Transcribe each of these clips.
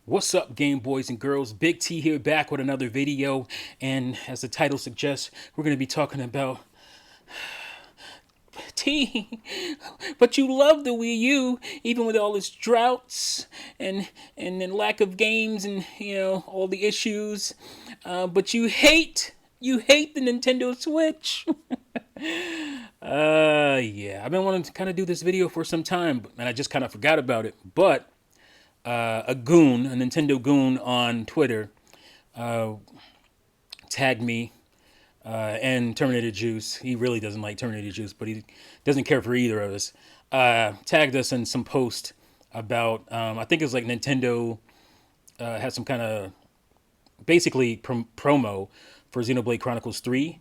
What's up, Game Boys and Girls? Big T here, back with another video. And as the title suggests, we're going to be talking about T. But you love the Wii U, even with all its droughts and lack of games and all the issues. But you hate the Nintendo Switch. Yeah, I've been wanting to kind of do this video for some time, and I just kind of forgot about it. But a Nintendo goon on Twitter, tagged me and Terminator Juice. He really doesn't like Terminator Juice, but he doesn't care for either of us. Tagged us in some post about, I think it was like Nintendo had some kind of basically promo for Xenoblade Chronicles 3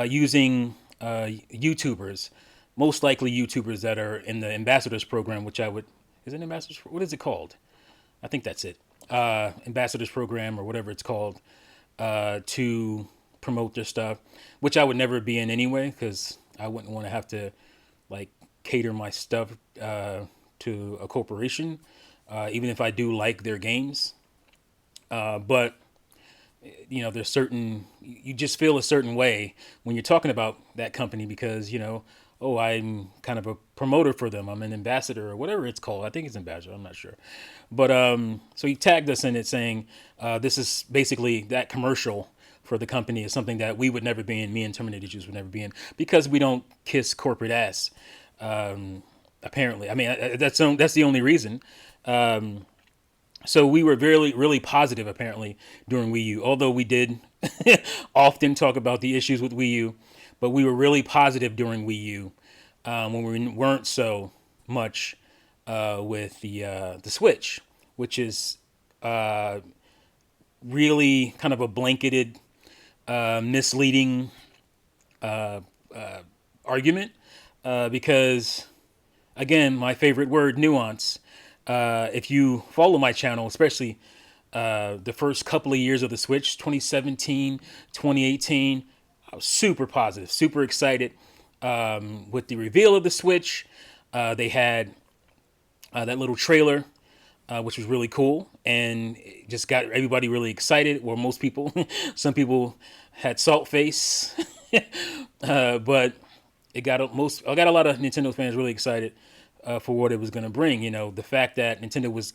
using YouTubers, most likely YouTubers that are in the ambassadors program, which is it ambassadors? What is it called? I think that's it. Ambassadors program or whatever it's called, to promote their stuff, which I would never be in anyway, because I wouldn't want to have to like cater my stuff to a corporation, even if I do like their games. But there's certain, you just feel a certain way when you're talking about that company because oh, I'm kind of a promoter for them. I'm an ambassador or whatever it's called. I think it's ambassador. I'm not sure. But so he tagged us in it saying this is basically that commercial for the company is something that we would never be in. Me and Terminator Juice would never be in because we don't kiss corporate ass. Apparently, I mean that's the only reason. So we were really positive apparently during Wii U, although we did often talk about the issues with Wii U, but we were really positive during Wii U when we weren't so much with the Switch, which is really kind of a blanketed, misleading argument because, again, my favorite word, nuance. If you follow my channel, especially the first couple of years of the Switch, 2017, 2018, I was super positive, super excited with the reveal of the Switch. They had that little trailer, which was really cool, and it just got everybody really excited. Or most people, some people had salt face, but I got a lot of Nintendo fans really excited for what it was going to bring. The fact that Nintendo was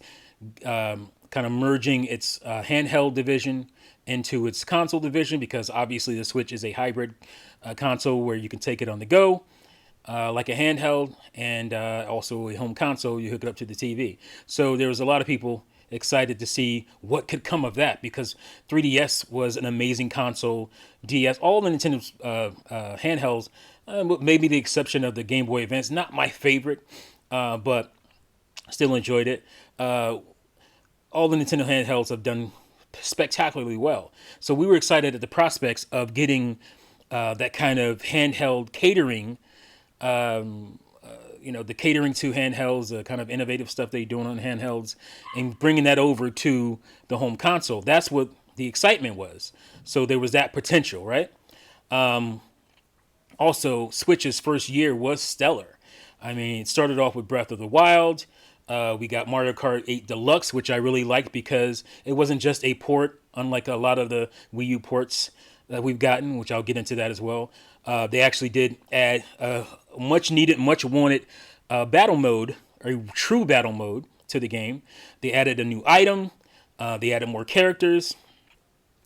kind of merging its handheld division into its console division, because obviously the Switch is a hybrid console where you can take it on the go, like a handheld, and also a home console. You hook it up to the TV. So there was a lot of people excited to see what could come of that, because 3DS was an amazing console. DS, all the Nintendo's handhelds, maybe the exception of the Game Boy Advance, not my favorite, but still enjoyed it. All the Nintendo handhelds have done spectacularly well. So we were excited at the prospects of getting that kind of handheld catering, the catering to handhelds, the kind of innovative stuff they're doing on handhelds, and bringing that over to the home console. That's what the excitement was. So there was that potential, right? Also, Switch's first year was stellar. I mean, it started off with Breath of the Wild. We got Mario Kart 8 Deluxe, which I really liked because it wasn't just a port, unlike a lot of the Wii U ports that we've gotten, which I'll get into that as well. They actually did add a much needed, much wanted battle mode, a true battle mode to the game. They added a new item. They added more characters.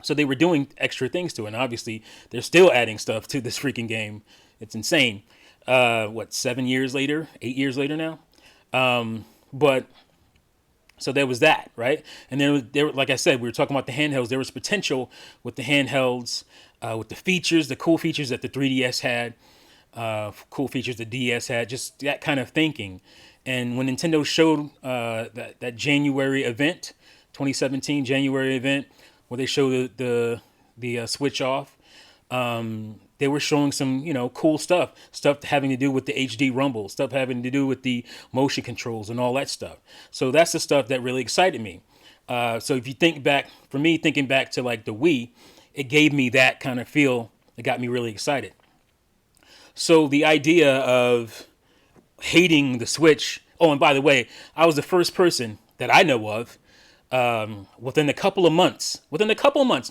So they were doing extra things to it. And obviously, they're still adding stuff to this freaking game. It's insane. 7 years later, 8 years later now? But so there was that, right? And there, like I said, we were talking about the handhelds. There was potential with the handhelds, with the features, the cool features that the 3DS had, cool features the DS had, just that kind of thinking. And when Nintendo showed that January event, 2017 January event, where they showed the Switch off, they were showing some, cool stuff having to do with the HD rumble, stuff having to do with the motion controls and all that stuff. So that's the stuff that really excited me. So if you think back, for me, thinking back to like the Wii, it gave me that kind of feel. It got me really excited. So the idea of hating the Switch. Oh, and by the way, I was the first person that I know of within a couple of months,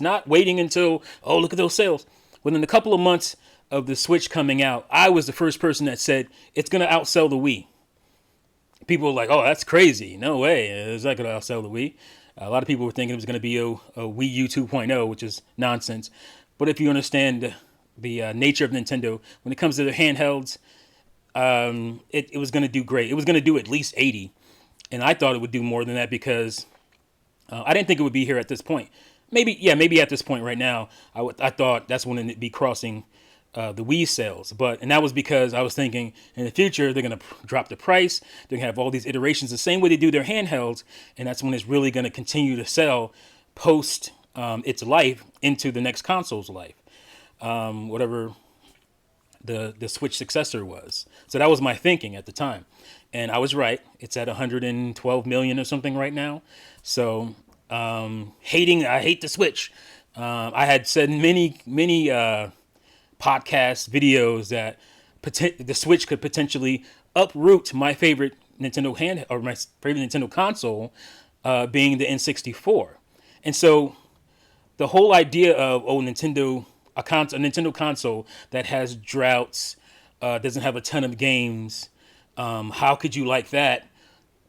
not waiting until, oh, look at those sales. Within a couple of months of the Switch coming out, I was the first person that said it's going to outsell the Wii. People were like, oh, that's crazy. No way. It's not going to outsell the Wii. A lot of people were thinking it was going to be a Wii U 2.0, which is nonsense. But if you understand the nature of Nintendo, when it comes to the handhelds, it was going to do great. It was going to do at least 80. And I thought it would do more than that because I didn't think it would be here at this point. Maybe at this point right now, I thought that's when it'd be crossing the Wii sales. And that was because I was thinking in the future, they're going to drop the price. They're going to have all these iterations the same way they do their handhelds. And that's when it's really going to continue to sell post its life into the next console's life. Whatever the Switch successor was. So that was my thinking at the time. And I was right. It's at 112 million or something right now. So I hate the Switch. I had said many podcast videos that the Switch could potentially uproot my favorite Nintendo or my favorite Nintendo console, being the N64. And so the whole idea of a Nintendo console that has droughts, doesn't have a ton of games, how could you like that,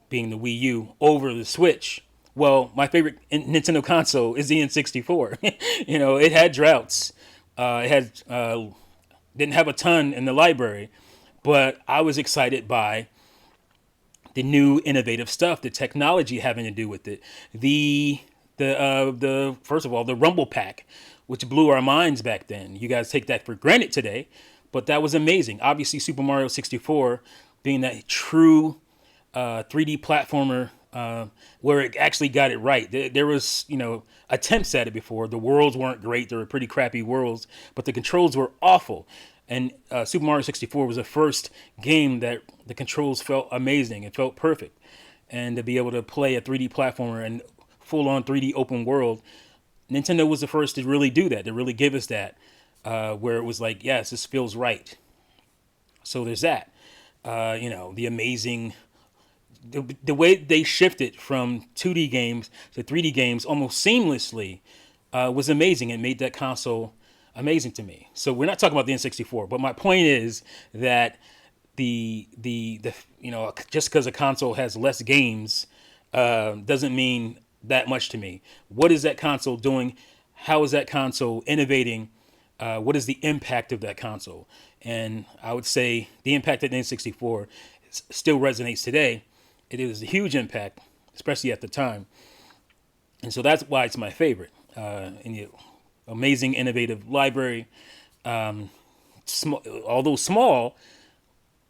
being the Wii U, over the Switch? Well, my favorite Nintendo console is the N64. It had droughts. Didn't have a ton in the library, but I was excited by the new innovative stuff, the technology having to do with it. The first of all, the Rumble Pack, which blew our minds back then. You guys take that for granted today, but that was amazing. Obviously, Super Mario 64 being that true 3D platformer, where it actually got it right. There was, attempts at it before. The worlds weren't great. They were pretty crappy worlds, but the controls were awful. And Super Mario 64 was the first game that the controls felt amazing. It felt perfect. And to be able to play a 3D platformer and full-on 3D open world, Nintendo was the first to really do that, to really give us that, where it was like, yes, this feels right. So there's that. The amazing... The way they shifted from 2D games to 3D games almost seamlessly was amazing. It made that console amazing to me. So we're not talking about the N64, but my point is that the just because a console has less games doesn't mean that much to me. What is that console doing? How is that console innovating? What is the impact of that console? And I would say the impact of the N64 still resonates today. It was a huge impact, especially at the time. And so that's why it's my favorite. Amazing, innovative library. Although small,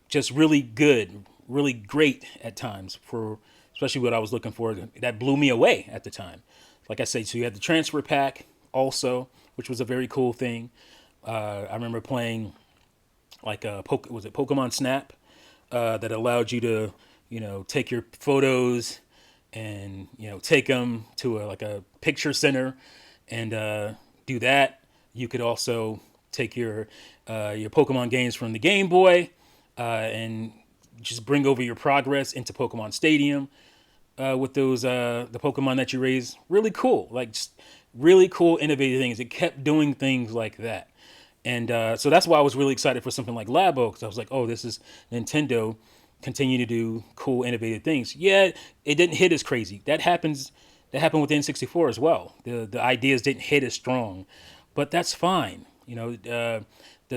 just really good, really great at times, for especially what I was looking for. That blew me away at the time. Like I said, so you had the transfer pack also, which was a very cool thing. I remember playing was it Pokemon Snap, that allowed you to take your photos and take them to a picture center and do that. You could also take your Pokemon games from the Game Boy and just bring over your progress into Pokemon Stadium with those the Pokemon that you raised. Really cool, just really cool, innovative things. It kept doing things like that, and so that's why I was really excited for something like Labo, because I was like, oh, this is Nintendo continue to do cool, innovative things. Yeah, it didn't hit as crazy. That happened with the N64 as well. The ideas didn't hit as strong, but that's fine. The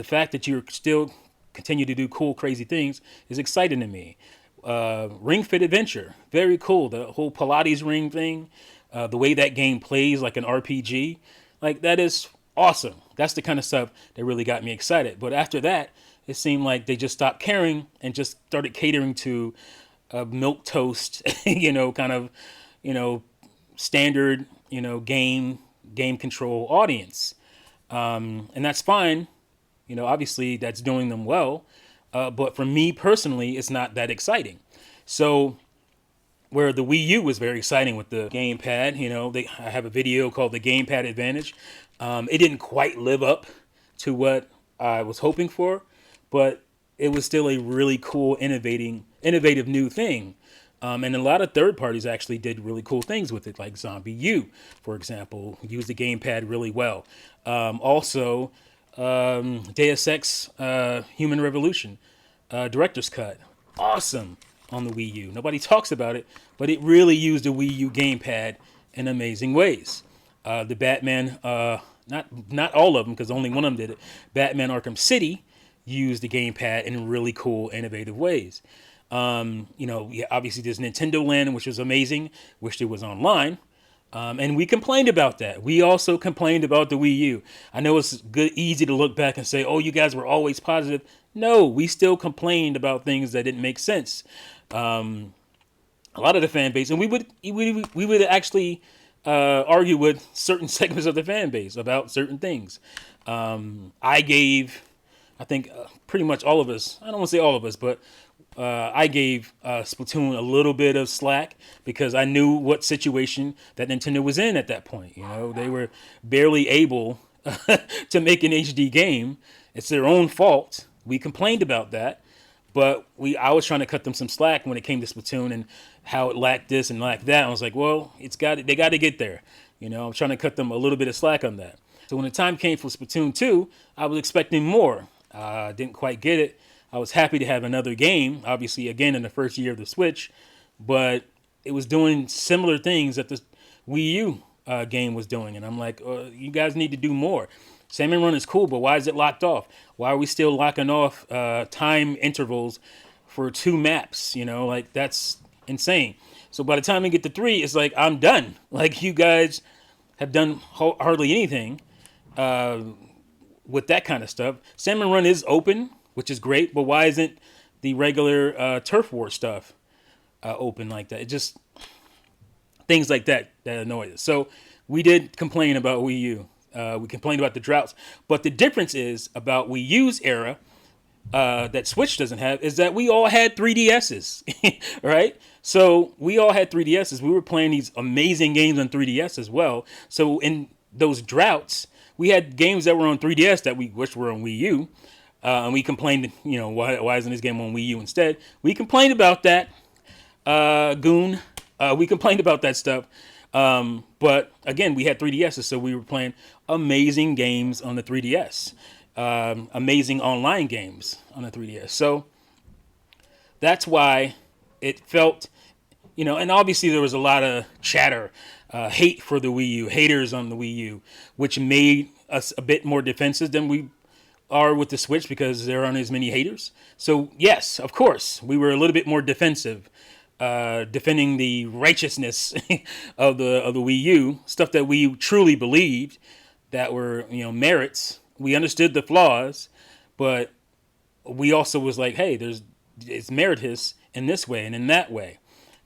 fact that you're still continue to do cool, crazy things is exciting to me. Ring Fit Adventure, very cool. The whole Pilates ring thing, the way that game plays like an RPG, that is awesome. That's the kind of stuff that really got me excited. But after that, it seemed like they just stopped caring and just started catering to a milk toast, kind of, standard, game control audience. And that's fine. Obviously that's doing them well. But for me personally, it's not that exciting. So where the Wii U was very exciting with the gamepad, I have a video called The Gamepad Advantage. It didn't quite live up to what I was hoping for, but it was still a really cool, innovative new thing. And a lot of third parties actually did really cool things with it, like Zombie U, for example, used the gamepad really well. Also, Deus Ex Human Revolution, Director's Cut, awesome on the Wii U. Nobody talks about it, but it really used the Wii U gamepad in amazing ways. The Batman, not all of them, because only one of them did it. Batman Arkham City used the gamepad in really cool, innovative ways. Yeah, obviously there's Nintendo Land, which was amazing. Wished it was online. And we complained about that. We also complained about the Wii U. I know it's good, easy to look back and say, "Oh, you guys were always positive." No, we still complained about things that didn't make sense. A lot of the fan base, and we would actually argue with certain segments of the fan base about certain things. I gave, I think, pretty much all of us. I don't want to say all of us, but I gave Splatoon a little bit of slack because I knew what situation that Nintendo was in at that point. They were barely able to make an HD game. It's their own fault. We complained about that, but I was trying to cut them some slack when it came to Splatoon and how it lacked this and lacked that. I was like, well, they got to get there. I'm trying to cut them a little bit of slack on that. So when the time came for Splatoon 2, I was expecting more. Didn't quite get it. I was happy to have another game, obviously, again, in the first year of the Switch, but it was doing similar things that the Wii U game was doing. And I'm like, you guys need to do more. Salmon Run is cool, but why is it locked off? Why are we still locking off time intervals for 2 maps? Like, that's insane. So by the time we get to 3, it's like, I'm done. Like, you guys have done hardly anything with that kind of stuff. Salmon Run is open, which is great, but why isn't the regular Turf War stuff open like that? It just, things like that annoy us. So we did complain about Wii U. We complained about the droughts. But the difference is about Wii U's era that Switch doesn't have is that we all had 3DSs, right? So we all had 3DSs. We were playing these amazing games on 3DS as well. So in those droughts, we had games that were on 3DS that we wish were on Wii U. And we complained, why isn't this game on Wii U instead? We complained about that, Goon. We complained about that stuff. But again, we had 3DSs, so we were playing amazing games on the 3DS. Amazing online games on the 3DS. So that's why it felt, and obviously there was a lot of chatter, hate for the Wii U, haters on the Wii U, which made us a bit more defensive than we are with the Switch because there aren't as many haters. So yes, of course, we were a little bit more defensive, defending the righteousness of the Wii U, stuff that we truly believed that were merits. We understood the flaws, but we also was like, hey, it's meritorious in this way and in that way,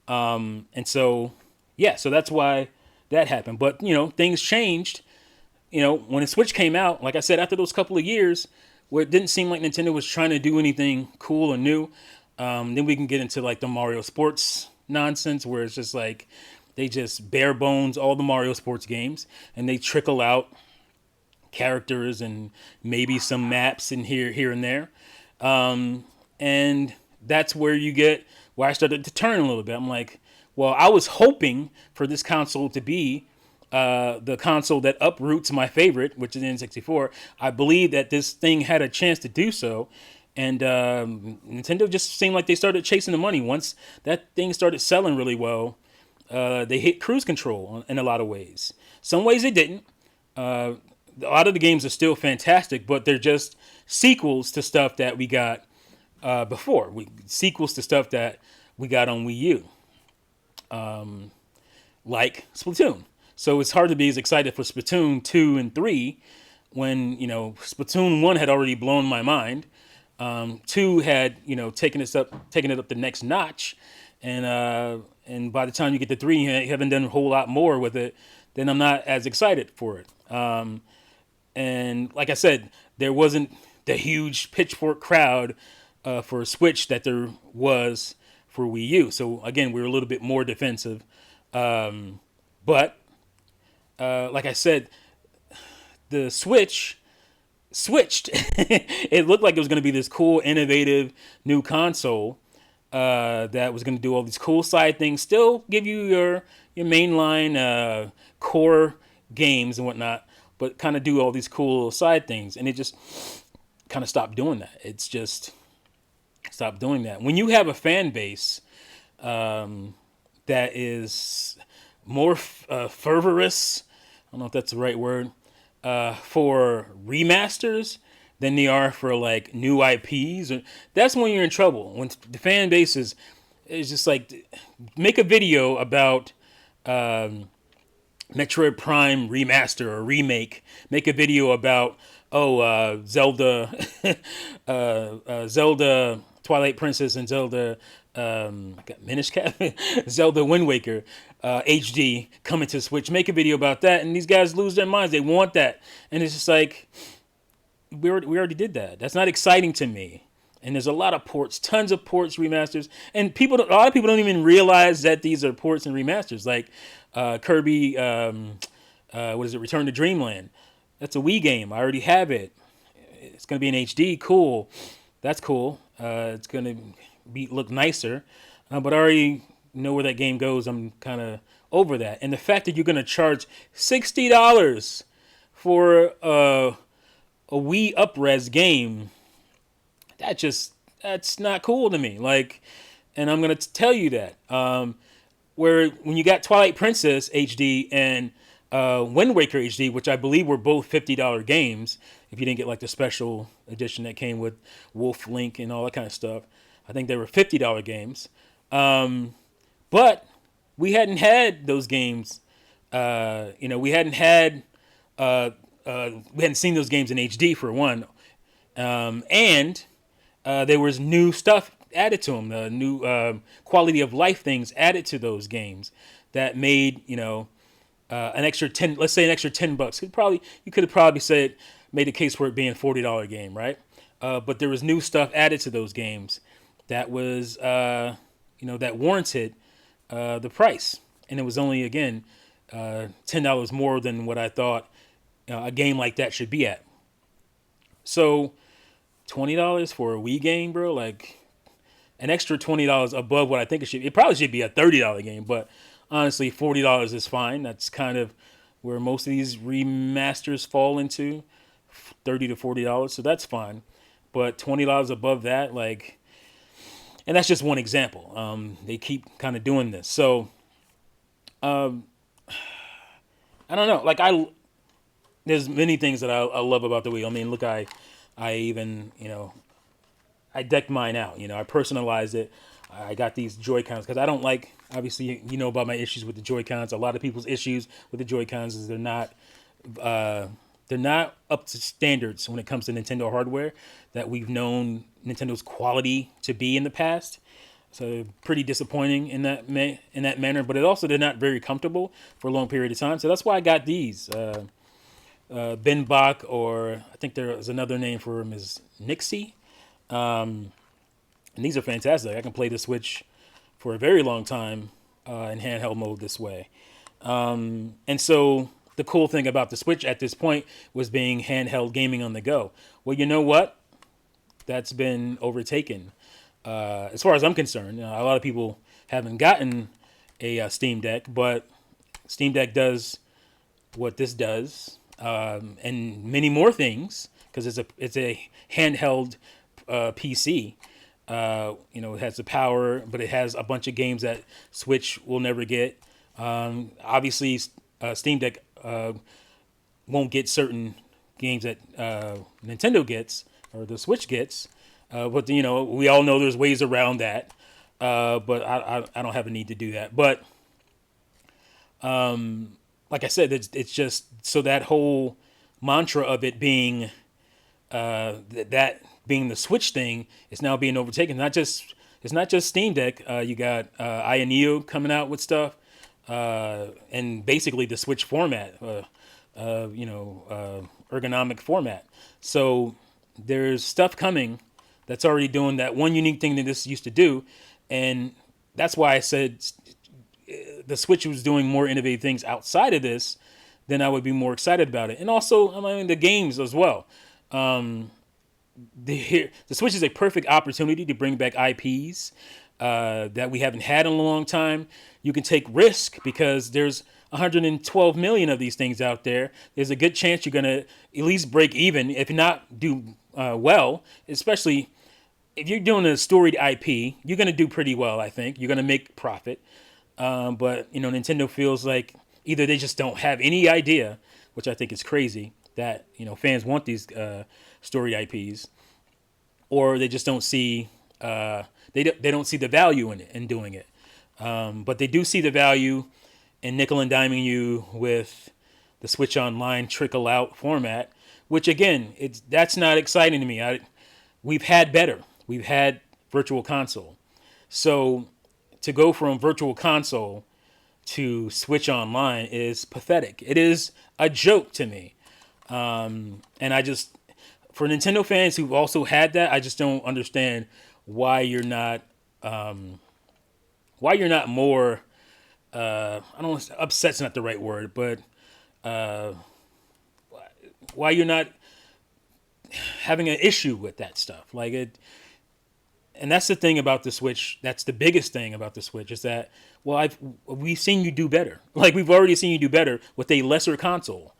and so yeah, so that's why that happened. But things changed. When the Switch came out, like I said, after those couple of years where it didn't seem like Nintendo was trying to do anything cool or new, then we can get into like the Mario Sports nonsense where it's just like they just bare bones all the Mario Sports games and they trickle out characters and maybe some maps in here and there. And that's where I started to turn a little bit. I'm like, well, I was hoping for this console to be the console that uproots my favorite, which is N64. I believe that this thing had a chance to do so. And Nintendo just seemed like they started chasing the money. Once that thing started selling really well, they hit cruise control in a lot of ways. Some ways they didn't. A lot of the games are still fantastic, but they're just sequels to stuff that we got before. Sequels to stuff that we got on Wii U, like Splatoon. So it's hard to be as excited for Splatoon 2 and 3 when, Splatoon 1 had already blown my mind. 2 had, taken it up the next notch. And by the time you get to 3, you haven't done a whole lot more with it, then I'm not as excited for it. And like I said, there wasn't the huge pitchfork crowd for Switch that there was for Wii U. So again, we were a little bit more defensive. But like I said, the Switch switched. It looked like it was going to be this cool, innovative new console. that was going to do all these cool side things, still give you your mainline core games and whatnot, but kind of do all these cool side things, and it just kind of stopped doing that. It's just stopped doing that. When you have a fan base that is more fervorous, I don't know if that's the right word, for remasters than they are for like new IPs. That's when you're in trouble. When the fan base is just like, make a video about Metroid Prime remaster or remake. Make a video about Zelda, Zelda Twilight Princess and Zelda I got Minish Cap, Zelda Wind Waker HD coming to Switch. Make a video about that, and these guys lose their minds. They want that, and it's just like we already did that. That's not exciting to me. And there's a lot of ports, tons of ports, remasters, and a lot of people don't even realize that these are ports and remasters. Like Kirby, what is it? Return to Dreamland. That's a Wii game. I already have it. It's gonna be in HD. Cool. That's cool. It's gonna look nicer, but I already know where that game goes. I'm kind of over that. And the fact that you're gonna charge $60 for a Wii up-res game, that's not cool to me. Like, and I'm gonna tell you that. Where when you got Twilight Princess HD and Wind Waker HD, which I believe were both $50 games, if you didn't get like the special edition that came with Wolf Link and all that kind of stuff, I think they were $50 games. But we hadn't had those games. We hadn't seen those games in HD for one, and there was new stuff added to them, new quality of life things added to those games that made an extra 10. Let's say an extra $10. You could have probably said made a case for it being a $40 game, right? But there was new stuff added to those games that was that warranted the price, and it was only again $10 more than what I thought a game like that should be at. So $20 for a Wii game, bro, like an extra $20 above what I think it should be. It probably should be a $30 game, but honestly, $40 is fine. That's kind of where most of these remasters fall into, $30 to $40. So that's fine. But $20 above that, like, and that's just one example. They keep kind of doing this. So I don't know. Like there's many things that I love about the Wii. I mean, look, I even, I decked mine out. I personalized it. I got these Joy-Cons because I don't like, obviously, about my issues with the Joy-Cons. A lot of people's issues with the Joy-Cons is they're not up to standards when it comes to Nintendo hardware that we've known Nintendo's quality to be in the past. So pretty disappointing in that manner. But they're not very comfortable for a long period of time. So that's why I got these. Benbach, or I think there is another name for them, is Nixie. And these are fantastic. I can play the Switch for a very long time in handheld mode this way. And so the cool thing about the Switch at this point was being handheld gaming on the go. Well, you know what? That's been overtaken. As far as I'm concerned, a lot of people haven't gotten a Steam Deck, but Steam Deck does what this does, and many more things, because it's a handheld PC. It has the power, but it has a bunch of games that Switch will never get. Obviously, Steam Deck won't get certain games that Nintendo gets or the Switch gets. But we all know there's ways around that. But I don't have a need to do that. But like I said, it's just so that whole mantra of it being that being the Switch thing is now being overtaken. It's not just Steam Deck. You got Ioneo coming out with stuff, and basically the Switch format, ergonomic format. So there's stuff coming that's already doing that one unique thing that this used to do, and that's why I said the Switch was doing more innovative things outside of this, then I would be more excited about it. And also, the games as well. The Switch is a perfect opportunity to bring back IPs that we haven't had in a long time. You can take risk because there's 112 million of these things out there. There's a good chance you're going to at least break even, if not do well, especially if you're doing a storied IP, you're going to do pretty well, I think. You're going to make profit. But, Nintendo feels like either they just don't have any idea, which I think is crazy, that, fans want these storied IPs, or they just don't see they don't see the value in it in doing it. But they do see the value in nickel and diming you with the Switch Online trickle out format, which again, that's not exciting to me. We've had better. We've had Virtual Console. So to go from Virtual Console to Switch Online is pathetic. It is a joke to me. And I just, for Nintendo fans who've also had that, I just don't understand why you're not more. I don't want to, upset's not the right word, but why you're not having an issue with that stuff. Like it, and that's the thing about the Switch. That's the biggest thing about the Switch is that, well, we've seen you do better. Like we've already seen you do better with a lesser console,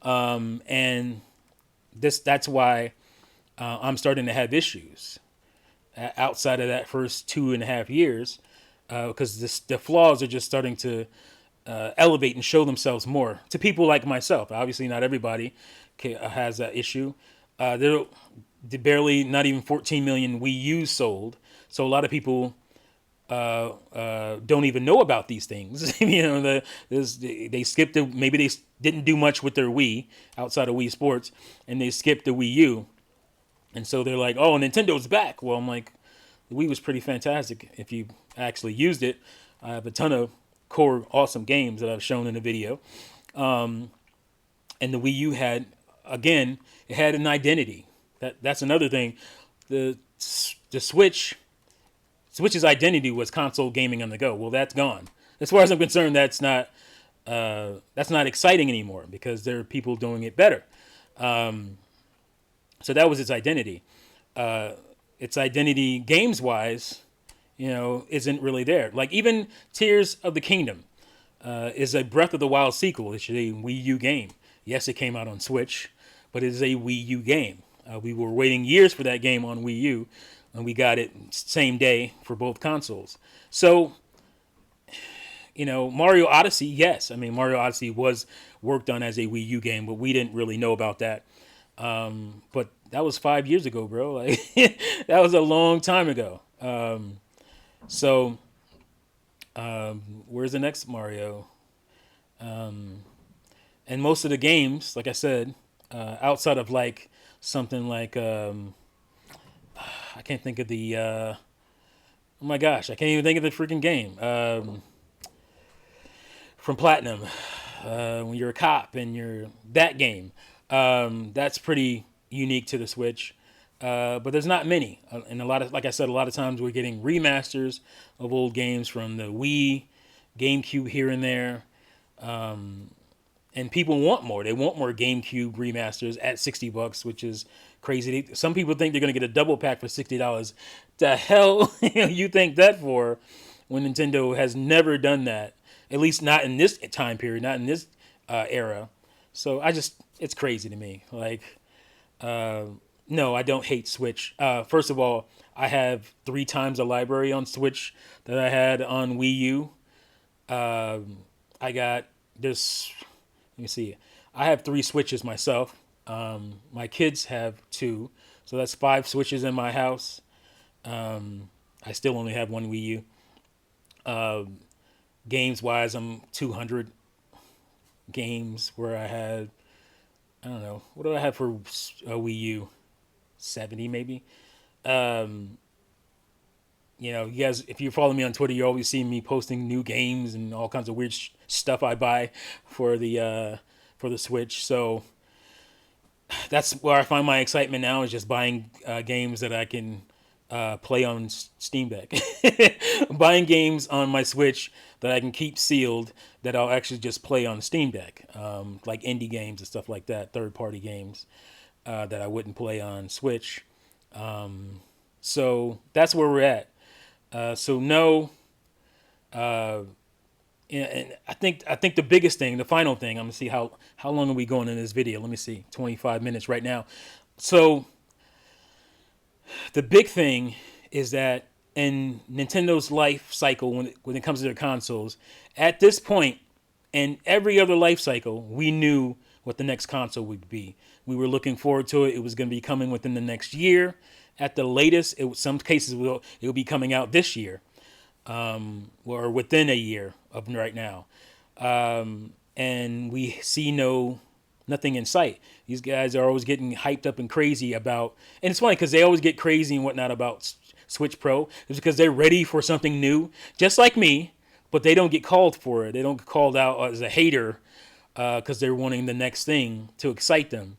and that's why I'm starting to have issues outside of that first 2.5 years, because the flaws are just starting to elevate and show themselves more to people like myself. Obviously, not everybody has that issue. There barely not even 14 million Wii U's sold, so a lot of people don't even know about these things. They skipped maybe they didn't do much with their Wii outside of Wii Sports, and they skipped the Wii U, and so they're like, "Oh, Nintendo's back." Well, I'm like, the Wii was pretty fantastic if you actually used it. I have a ton of core awesome games that I've shown in the video, and the Wii U had, again, it had an identity. That's another thing. The Switch's identity was console gaming on the go. Well, that's gone. As far as I'm concerned, that's not exciting anymore because there are people doing it better. So that was its identity. Its identity, games wise, isn't really there. Like even Tears of the Kingdom is a Breath of the Wild sequel. It's a Wii U game. Yes, it came out on Switch, but it is a Wii U game. We were waiting years for that game on Wii U, and we got it same day for both consoles. So, Mario Odyssey, yes. I mean, Mario Odyssey was worked on as a Wii U game, but we didn't really know about that. But that was 5 years ago, bro. Like that was a long time ago. So, where's the next Mario? And most of the games, like I said, outside of like something like I can't think of the oh my gosh, I can't even think of the freaking game from Platinum when you're a cop and you're that game. That's pretty unique to the Switch. But there's not many, and like I said, a lot of times we're getting remasters of old games from the Wii, GameCube here and there, and people want more. They want more GameCube remasters at $60, which is crazy. Some people think they're gonna get a double pack for $60. The hell you think that for? When Nintendo has never done that, at least not in this time period, not in this era. So it's crazy to me. Like. No, I don't hate Switch. First of all, I have 3 times the library on Switch that I had on Wii U. I got this. Let me see. I have 3 Switches myself. My kids have 2, so that's 5 Switches in my house. I still only have 1 Wii U. Games wise, I'm 200 games where I had. I don't know. What do I have for a Wii U? 70 maybe. You guys, if you follow me on Twitter, you always see me posting new games and all kinds of weird stuff I buy for the Switch. So that's where I find my excitement now, is just buying games that I can play on Steam Deck. Buying games on my Switch that I can keep sealed that I'll actually just play on Steam Deck, like indie games and stuff like that, third-party games that I wouldn't play on Switch. So that's where we're at. So no, uh, and I think the biggest thing, the final thing, I'm gonna see how long are we going in this video. Let me see, 25 minutes right now. So the big thing is that in Nintendo's life cycle, when it comes to their consoles, at this point, and every other life cycle, we knew what the next console would be. We were looking forward to it. It was going to be coming within the next year. At the latest, some cases it will be coming out this year, or within a year of right now. And we see nothing in sight. These guys are always getting hyped up and crazy about, and it's funny because they always get crazy and whatnot about Switch Pro. It's because they're ready for something new, just like me, but they don't get called for it. They don't get called out as a hater because they're wanting the next thing to excite them.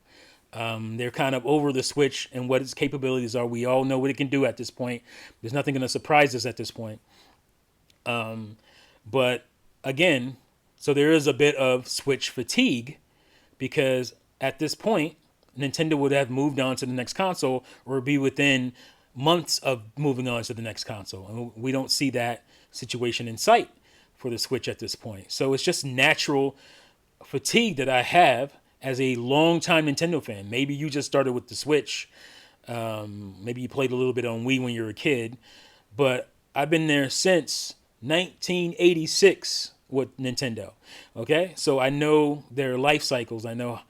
They're kind of over the Switch and what its capabilities are. We all know what it can do at this point. There's nothing going to surprise us at this point. But again, so there is a bit of Switch fatigue because at this point, Nintendo would have moved on to the next console or be within months of moving on to the next console. And we don't see that situation in sight for the Switch at this point. So it's just natural fatigue that I have as a longtime Nintendo fan. Maybe you just started with the Switch. Maybe you played a little bit on Wii when you were a kid. But I've been there since 1986 with Nintendo. Okay? So I know their life cycles. I know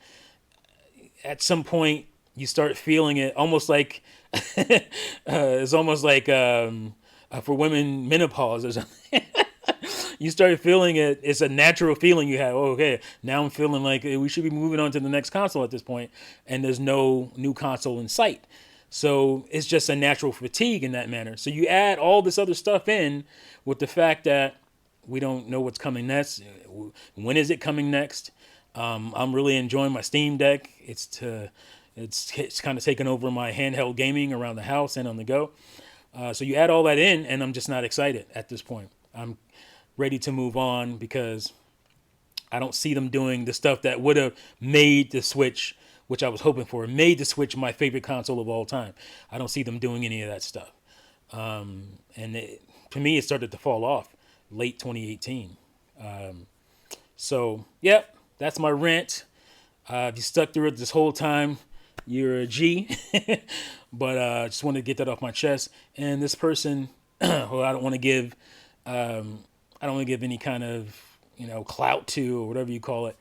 at some point you start feeling it almost like it's almost like for women menopause or something. You start feeling it. It's a natural feeling you have. Oh, okay, now I'm feeling like we should be moving on to the next console at this point, and there's no new console in sight. So it's just a natural fatigue in that manner. So you add all this other stuff in with the fact that we don't know what's coming next. When is it coming next? I'm really enjoying my Steam Deck. It's kind of taken over my handheld gaming around the house and on the go. So you add all that in, and I'm just not excited at this point. I'm ready to move on because I don't see them doing the stuff that would have made the Switch, which I was hoping for, made the Switch my favorite console of all time. I don't see them doing any of that stuff. To me, it started to fall off late 2018. So, yep, that's my rant. If you stuck through it this whole time, you're a G. But I just wanted to get that off my chest. And this person, who I don't want to give any kind of clout to or whatever you call it.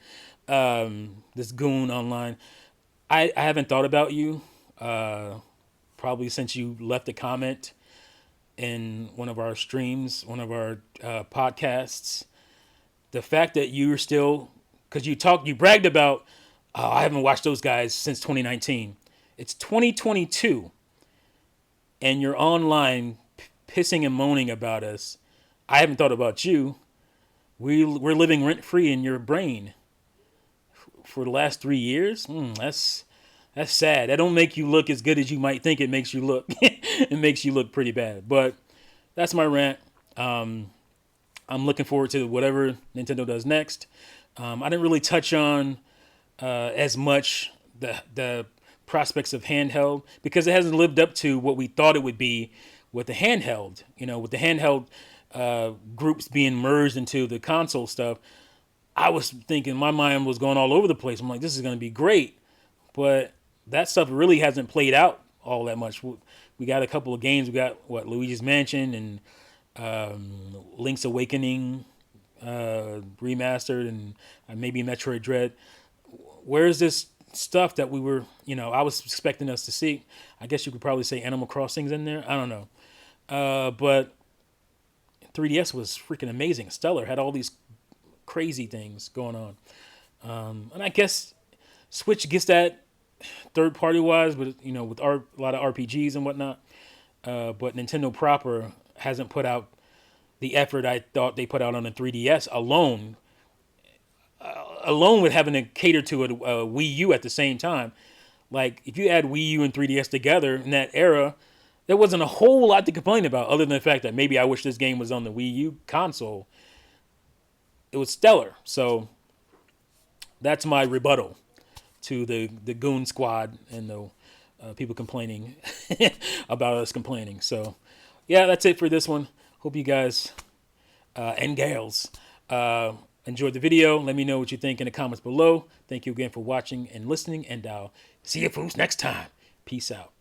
This goon online. I haven't thought about you probably since you left a comment in one of our streams, one of our podcasts. The fact that you're still, because you bragged about, I haven't watched those guys since 2019. It's 2022, and you're online pissing and moaning about us. I haven't thought about you. We're living rent free in your brain for the last 3 years. That's sad. That don't make you look as good as you might think it makes you look. It makes you look pretty bad. But that's my rant. I'm looking forward to whatever Nintendo does next. I didn't really touch on as much the prospects of handheld because it hasn't lived up to what we thought it would be with the handheld. With the handheld groups being merged into the console stuff, I was thinking, my mind was going all over the place. I'm like, this is going to be great. But that stuff really hasn't played out all that much. We got a couple of games. We got, Luigi's Mansion and Link's Awakening remastered and maybe Metroid Dread. Where's this stuff that we were, I was expecting us to see? I guess you could probably say Animal Crossing's in there. I don't know. But 3DS was freaking amazing. Stellar had all these crazy things going on. And I guess Switch gets that third party wise, but with a lot of RPGs and whatnot. But Nintendo proper hasn't put out the effort I thought they put out on the 3DS alone. Alone with having to cater to a Wii U at the same time. Like, if you add Wii U and 3DS together in that era, there wasn't a whole lot to complain about other than the fact that maybe I wish this game was on the Wii U console. It was stellar. So that's my rebuttal to the Goon Squad and the people complaining about us complaining. So, yeah, that's it for this one. Hope you guys and gals enjoyed the video. Let me know what you think in the comments below. Thank you again for watching and listening, and I'll see you fools next time. Peace out.